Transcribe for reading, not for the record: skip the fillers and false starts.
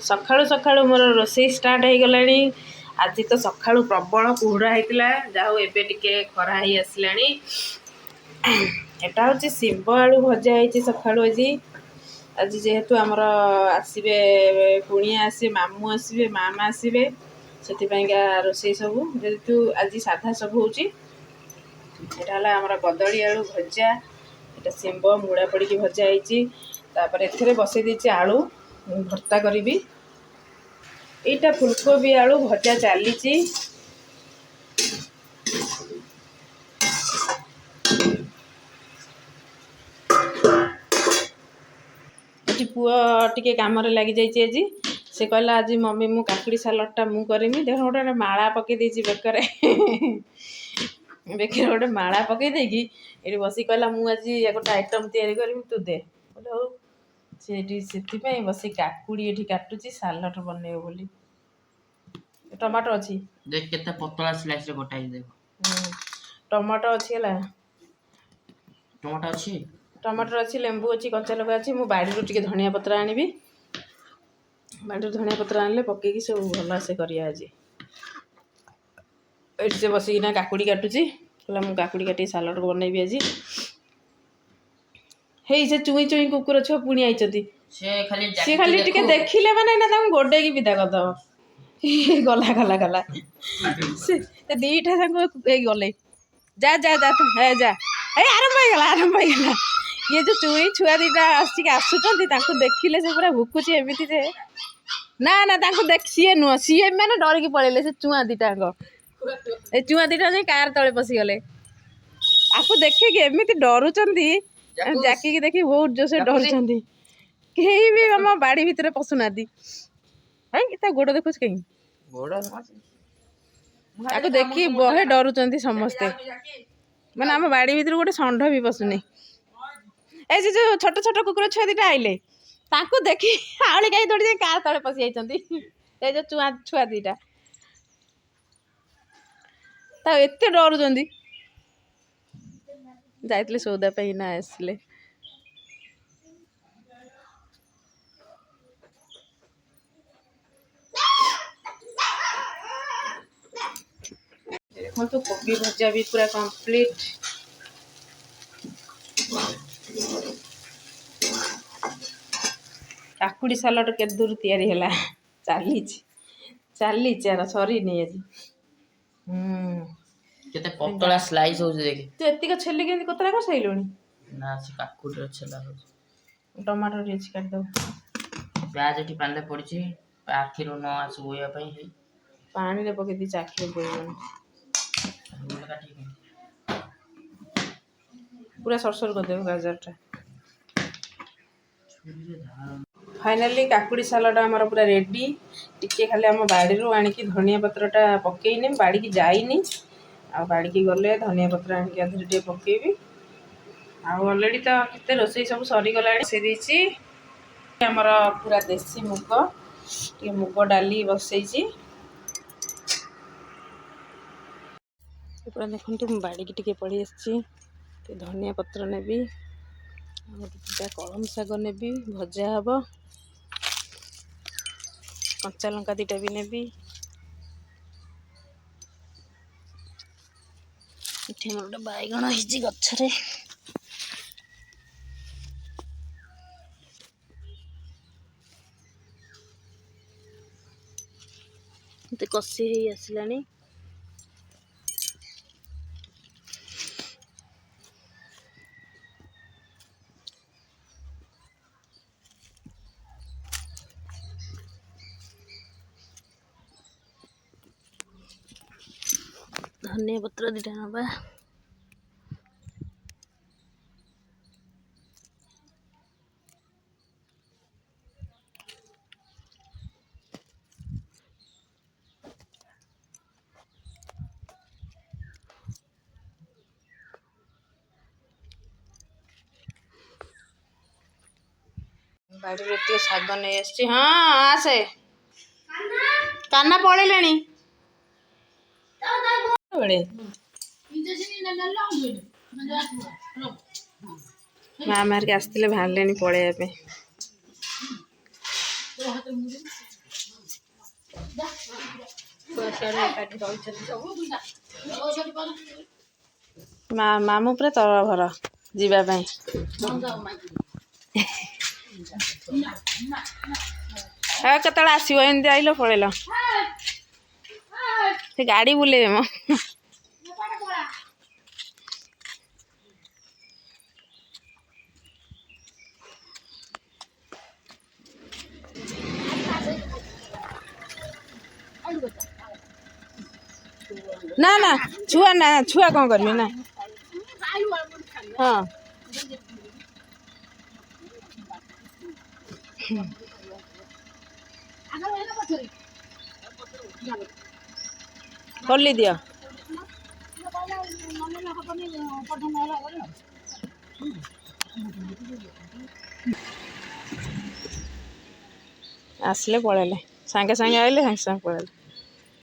सकाळू सकाळू मोर रोषे start हो गलानी। आज तो सकाळू प्रबल कुहुड़ा होता जाऊ एबे टिके खरा ही आसलानी। एटा हूँ शिव आलू भजा है सकाळू। आज जेहेतु आमर आसबे कुणिया आसे मामू आसबे मामा आसबे से रोषे सब जेहेतु आज साधा सब होता आमर कदली आलू भजा एटा शिव मूला पड़ी भजा है बसई देती आलू भर्ता करी। एटा फुलकोबी आलू भजा चली पुआ टिके काम लगी जाइए। आज से कहला आज मम्मी मु काकुड़ी सालाडटा मु करमी देख गोटे माला पकई देती बेकर बेकर गोटे माला पकई देकी ये बस कहला मु आज गोटे आइटम तैयारी करमी तू दे बोले हो से बस काकुड़ी ये काटुची सालाड बनइब बोली। टमाटो अच्छी देख केते पतला स्लाइस रे गोटाई देबो। टमाटो अच्छी है टमाटर अच्छी लेंबू अच्छी कच्चा लगा अच्छी मु बाड़ी टिके धनिया पत्र आनिबी बाड़ी धनिया पत्र आनले पकेकी सब भल से करिया। आज से बसिकिना काकुड़ी काटुची कहला मु काकुड़ी काटी सालाड बनइबी। आज हे से चुई चुई कुकुर छुआ पुणी आइचती से खाली टिके देखिले माने ना तांग गोडे की विदा कर दो गला गला गला से दीटा संग गले जा जा जा हे जा ए आरंभ हो गला ये जो चुई छुआ दीटा आसुचंती तांको देखिले से पूरा भुकुची एमिति जे ना ना तांको देख सीए नुह सीए माने डरिकी पळेले से चुआ दीटा ए चुआ दीटा जे कार तळे पसी गले आको देखे कि एमिति डरुचंती जाकी की देखि बहुत जोसे डरुचंती केही भी हम बाड़ी भितर पसुनादी है इता गोड़ देखुस कहीं गोड़ आको देखि बहे डरुचंती समस्ते माने हम बाड़ी भितर गोटे षंढ भी पसुनी। ए जो छोट छोट कुकुर छुआ दीटा आइले तांको देखि आउली कहीं दौड़ी जाई कार तळे पसी आइचंती ए जो छुआ दीटा ता एते डरुचंती जाइतले सौदा पे ना आसले देखो तो कोबी भजा भी पूरा कंप्लीट। काकुड़ी सालाड के दूर तैयारी हैला चली यार सरी नहीं आज केते पतला स्लाइस हो देख तो एतिक छेली के कोतरा कर सैलोनी ना से काकुड़ी रे छला हो टमाटर रिच काट दो प्याज एठी पाले पड़ची आखिरो न आस होया पई है पानी रे पके दी चाखी बोलनी पूरा सरसर कर देबो गाजरटा। फाइनली काकुड़ी सालाड आमर पूरा रेडी टिके खाली आम बाड़ी रू आनिकी धनिया पत्रटा पकेइने बाड़ी की जाइनी आ बाड़ी की गले धनिया पत्र आनिकी आधे टे पकेइबी आ ऑलरेडी तो केते रोसई सब सरी गलानी से देछि आमर पूरा देसी मुग टे मुग डाली बसैछि पूरा देखंतु बाड़ी की टिके पड़ी आछि धनिया पत्र नेबी गोटे कलम शाग नेबी भजा हम कंचा लंका दीटा भी नेबी इथे मोर गोटे बैगण हिची गछरे ते कसी ही आसलानी धनिया पत्र दीटा नबा बाड़ी रे शाग नहीं आसी। हाँ आसे काना पड़े माँ मार के आसते बाहर पड़े ମାମୁଁ ପୁରା ତରଭର ଯିବା ପାଇଁ। କେତେବେଳେ ଆସିବ? ଏମିତି ଆଇଲ ପଳେଇଲ। ସେ ଗାଡ଼ି ବୁଲେଇବେ ମ। ନା ନା ଛୁଆ କ'ଣ କରିବେ ନା। ହଁ ଖୋଲି ଦିଅ। ଆସିଲେ ପଳେଇଲେ, ସାଙ୍ଗେ ସାଙ୍ଗେ ଆଇଲେ ସାଙ୍ଗେ ସାଙ୍ଗେ ପଳେଇଲେ।